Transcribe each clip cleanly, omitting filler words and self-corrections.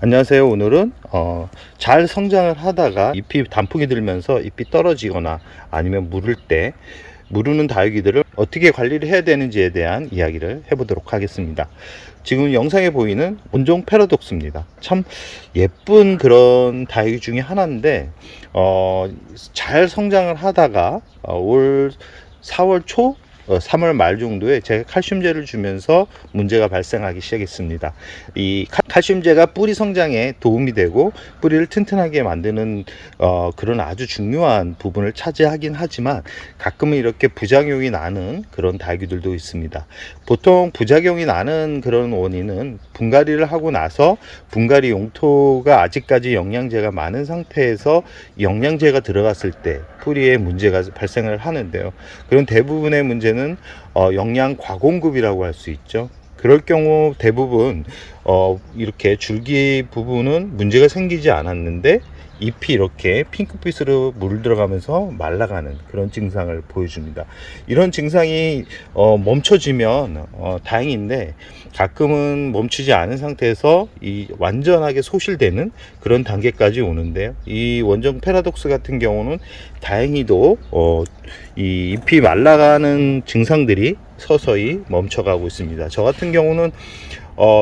안녕하세요. 오늘은 잘 성장을 하다가 잎이 단풍이 들면서 잎이 떨어지거나 아니면 무르는 다육이들을 어떻게 관리를 해야 되는지에 대한 이야기를 해보도록 하겠습니다. 지금 영상에 보이는 원종 패러독스입니다. 참 예쁜 그런 다육이 중에 하나인데 잘 성장을 하다가 올 4월 초 3월 말 정도에 제가 칼슘제를 주면서 문제가 발생하기 시작했습니다. 이 칼슘제가 뿌리 성장에 도움이 되고 뿌리를 튼튼하게 만드는 그런 아주 중요한 부분을 차지하긴 하지만 가끔은 이렇게 부작용이 나는 그런 다육이들도 있습니다. 보통 부작용이 나는 그런 원인은 분갈이를 하고 나서 분갈이 용토가 아직까지 영양제가 많은 상태에서 영양제가 들어갔을 때 뿌리에 문제가 발생을 하는데요. 그런 대부분의 문제는 영양 과공급이라고 할 수 있죠. 그럴 경우 대부분 이렇게 줄기 부분은 문제가 생기지 않았는데 잎이 이렇게 핑크빛으로 물들어가면서 말라가는 그런 증상을 보여줍니다. 이런 증상이 멈춰지면 다행인데 가끔은 멈추지 않은 상태에서 완전하게 소실되는 그런 단계까지 오는데요. 이 원종 패러독스 같은 경우는 다행히도 이 잎이 말라가는 증상들이 서서히 멈춰가고 있습니다. 저 같은 경우는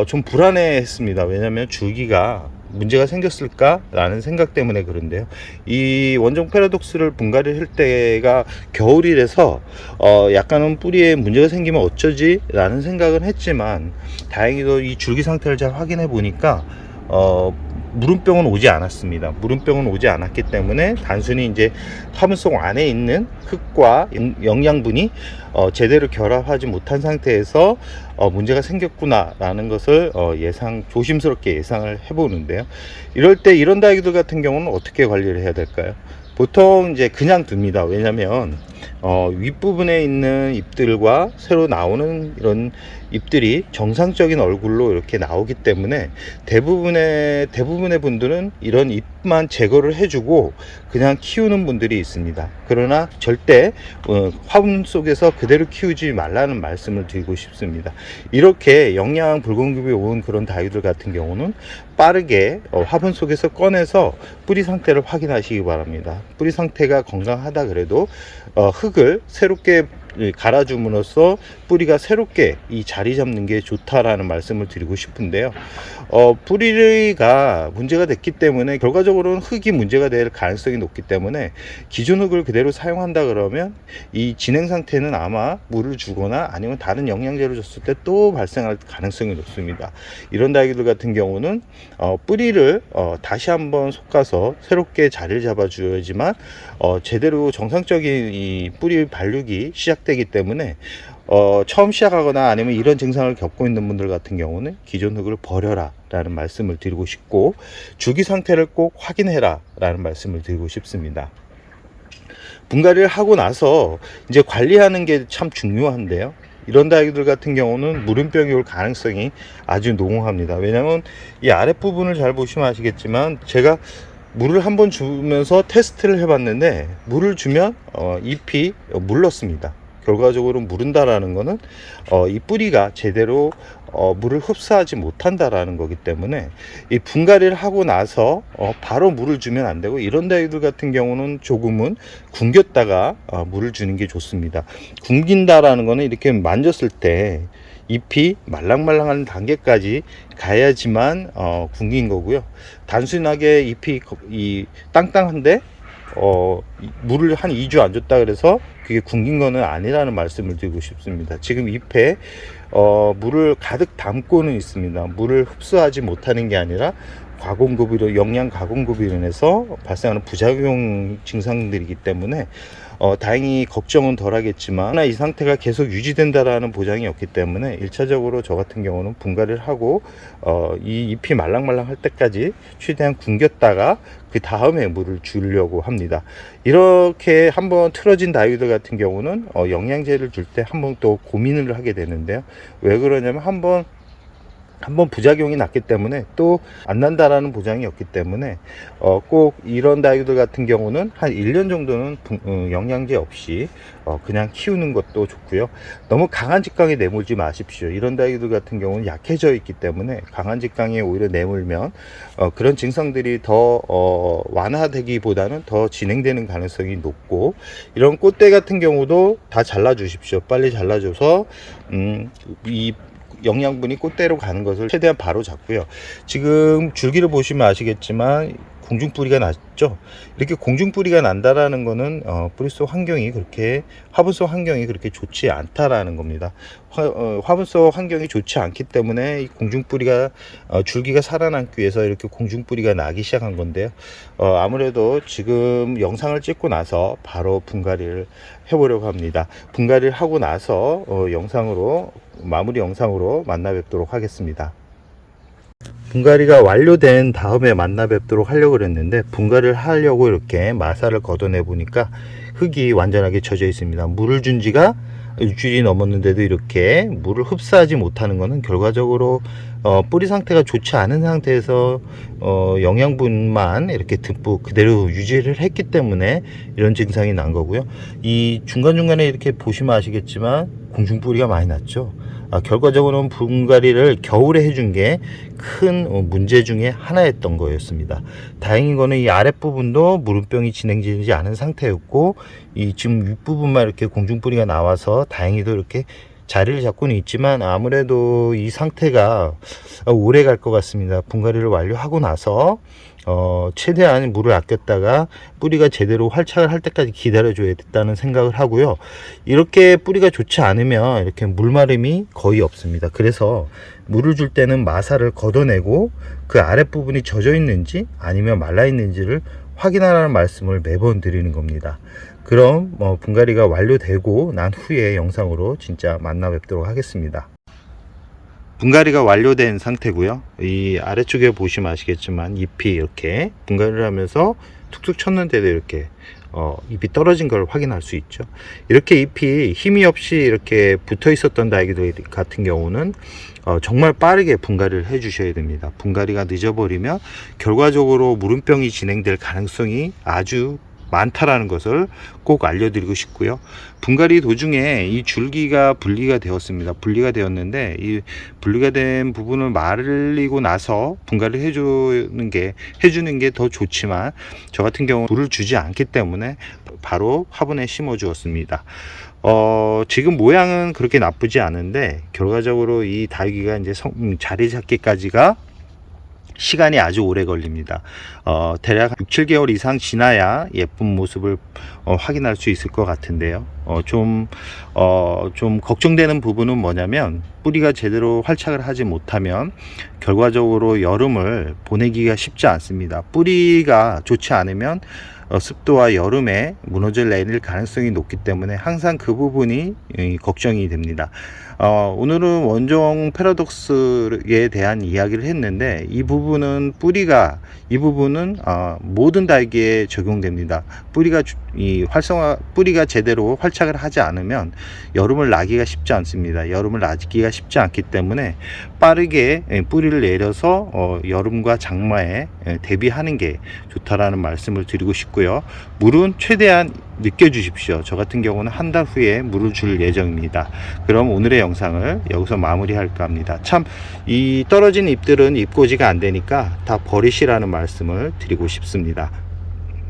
좀 불안해 했습니다. 왜냐하면 줄기가 문제가 생겼을까 라는 생각 때문에 그런데요. 이 원종 패러독스를 분갈이를 할 때가 겨울이라서 약간은 뿌리에 문제가 생기면 어쩌지 라는 생각은 했지만 다행히도 이 줄기 상태를 잘 확인해 보니까 무름병은 오지 않았습니다. 무름병은 오지 않았기 때문에 단순히 이제 화분 속 안에 있는 흙과 영양분이 제대로 결합하지 못한 상태에서 문제가 생겼구나 라는 것을 조심스럽게 예상을 해보는데요. 이럴 때 이런 다육이들 같은 경우는 어떻게 관리를 해야 될까요? 보통 이제 그냥 둡니다. 왜냐면 윗부분에 있는 잎들과 새로 나오는 이런 잎들이 정상적인 얼굴로 이렇게 나오기 때문에 대부분의 분들은 이런 잎만 제거를 해주고 그냥 키우는 분들이 있습니다. 그러나 절대 화분 속에서 그대로 키우지 말라는 말씀을 드리고 싶습니다. 이렇게 영양 불공급이 온 그런 다육이들 같은 경우는 빠르게 화분 속에서 꺼내서 뿌리 상태를 확인하시기 바랍니다. 뿌리 상태가 건강하다 그래도 흙을 새롭게 갈아줌으로써 뿌리가 새롭게 이 자리 잡는 게 좋다라는 말씀을 드리고 싶은데요. 뿌리가 문제가 됐기 때문에 결과적으로는 흙이 문제가 될 가능성이 높기 때문에 기존 흙을 그대로 사용한다 그러면 이 진행 상태는 아마 물을 주거나 아니면 다른 영양제를 줬을 때 또 발생할 가능성이 높습니다. 이런 다육이들 같은 경우는 뿌리를 다시 한번 솎아서 새롭게 자리를 잡아 줘야지만 제대로 정상적인 이 뿌리 발육이 시작되기 때문에 처음 시작하거나 아니면 이런 증상을 겪고 있는 분들 같은 경우는 기존 흙을 버려라 라는 말씀을 드리고 싶고, 주기 상태를 꼭 확인해라 라는 말씀을 드리고 싶습니다. 분갈이를 하고 나서 이제 관리하는 게 참 중요한데요. 이런 다육이들 같은 경우는 무름병이 올 가능성이 아주 농후합니다. 왜냐하면 이 아랫부분을 잘 보시면 아시겠지만 제가 물을 한번 주면서 테스트를 해봤는데 물을 주면 잎이 물렀습니다. 결과적으로 무른다라는 것은 이 뿌리가 제대로 물을 흡수하지 못한다라는 거기 때문에 이 분갈이를 하고 나서 바로 물을 주면 안 되고, 이런 다육이들 같은 경우는 조금은 굶겼다가 물을 주는 게 좋습니다. 굶긴다라는 거는 이렇게 만졌을 때 잎이 말랑말랑한 단계까지 가야지만 굶긴 거고요. 단순하게 잎이 땅땅한데 물을 한 2주 안 줬다 그래서 그게 굶긴 거는 아니라는 말씀을 드리고 싶습니다. 지금 잎에 물을 가득 담고는 있습니다. 물을 흡수하지 못하는 게 아니라 과공급으로, 영양 과공급으로 인해서 발생하는 부작용 증상들이기 때문에 다행히 걱정은 덜 하겠지만 이 상태가 계속 유지된다라는 보장이 없기 때문에 1차적으로 저 같은 경우는 분갈이를 하고 이 잎이 말랑말랑 할 때까지 최대한 굶겼다가 그 다음에 물을 주려고 합니다. 이렇게 한번 틀어진 다육이들 같은 경우는 영양제를 줄 때 한번 또 고민을 하게 되는데요. 왜 그러냐면 한번 한번 부작용이 났기 때문에 또 안 난다라는 보장이 없기 때문에 꼭 이런 다육이들 같은 경우는 한 1년 정도는 영양제 없이 그냥 키우는 것도 좋고요. 너무 강한 직강에 내몰지 마십시오. 이런 다육이들 같은 경우는 약해져 있기 때문에 강한 직강에 오히려 내몰면 그런 증상들이 더 완화되기보다는 더 진행되는 가능성이 높고, 이런 꽃대 같은 경우도 다 잘라 주십시오. 빨리 잘라줘서 이 영양분이 꽃대로 가는 것을 최대한 바로 잡고요. 지금 줄기를 보시면 아시겠지만 공중뿌리가 났죠. 이렇게 공중뿌리가 난다라는 거는 뿌리 속 환경이 그렇게, 화분 속 환경이 그렇게 좋지 않다라는 겁니다. 화분 속 환경이 좋지 않기 때문에 이 공중뿌리가 줄기가 살아남기 위해서 이렇게 공중뿌리가 나기 시작한 건데요. 아무래도 지금 영상을 찍고 나서 바로 분갈이를 해보려고 합니다. 분갈이를 하고 나서 마무리 영상으로 만나 뵙도록 하겠습니다. 분갈이가 완료된 다음에 만나 뵙도록 하려고 그랬는데, 분갈이를 하려고 이렇게 마사를 걷어내 보니까 흙이 완전하게 젖어 있습니다. 물을 준 지가 일주일이 넘었는데도 이렇게 물을 흡수하지 못하는 것은 결과적으로 뿌리 상태가 좋지 않은 상태에서 영양분만 이렇게 듬뿍 그대로 유지를 했기 때문에 이런 증상이 난 거고요. 이 중간중간에 이렇게 보시면 아시겠지만 공중뿌리가 많이 났죠. 결과적으로는 분갈이를 겨울에 해준 게 큰 문제 중에 하나였던 거였습니다. 다행인 거는 이 아랫부분도 무름병이 진행되지 않은 상태였고, 이 지금 윗부분만 이렇게 공중뿌리가 나와서 다행히도 이렇게 자리를 잡고는 있지만, 아무래도 이 상태가 오래 갈 것 같습니다. 분갈이를 완료하고 나서 최대한 물을 아꼈다가 뿌리가 제대로 활착을 할 때까지 기다려 줘야 겠다는 생각을 하고요. 이렇게 뿌리가 좋지 않으면 이렇게 물마름이 거의 없습니다. 그래서 물을 줄 때는 마사를 걷어내고 그 아랫부분이 젖어 있는지 아니면 말라 있는지를 확인하라는 말씀을 매번 드리는 겁니다. 그럼 분갈이가 완료되고 난 후에 영상으로 진짜 만나 뵙도록 하겠습니다. 분갈이가 완료된 상태고요. 이 아래쪽에 보시면 아시겠지만 잎이 이렇게 분갈이를 하면서 툭툭 쳤는데도 이렇게 잎이 떨어진 걸 확인할 수 있죠. 이렇게 잎이 힘이 없이 이렇게 붙어 있었던 다육이들 같은 경우는 정말 빠르게 분갈이를 해 주셔야 됩니다. 분갈이가 늦어버리면 결과적으로 무름병이 진행될 가능성이 아주 많다라는 것을 꼭 알려드리고 싶고요. 분갈이 도중에 이 줄기가 분리가 되었습니다. 분리가 되었는데 이 분리가 된 부분을 말리고 나서 분갈이를 해주는 게 더 좋지만, 저 같은 경우 물을 주지 않기 때문에 바로 화분에 심어 주었습니다. 지금 모양은 그렇게 나쁘지 않은데 결과적으로 이 다육이가 이제 자리 잡기까지가 시간이 아주 오래 걸립니다. 대략 6-7개월 이상 지나야 예쁜 모습을 확인할 수 있을 것 같은데요. 좀 걱정되는 부분은 뭐냐면, 뿌리가 제대로 활착을 하지 못하면 결과적으로 여름을 보내기가 쉽지 않습니다. 뿌리가 좋지 않으면 습도와 여름에 무너져 내릴 가능성이 높기 때문에 항상 그 부분이 걱정이 됩니다. 오늘은 원종 패러독스에 대한 이야기를 했는데, 이 부분은 모든 다육이에 적용됩니다. 뿌리가 제대로 활착을 하지 않으면 여름을 나기가 쉽지 않습니다. 여름을 나기가 쉽지 않기 때문에 빠르게 뿌리를 내려서 여름과 장마에 대비하는 게 좋다라는 말씀을 드리고 싶고요. 물은 최대한 늦게 주십시오. 저 같은 경우는 한 달 후에 물을 줄 예정입니다. 그럼 오늘의 영상을 여기서 마무리할까 합니다. 참, 이 떨어진 잎들은 잎꽂이가 안 되니까 다 버리시라는 말씀을 드리고 싶습니다.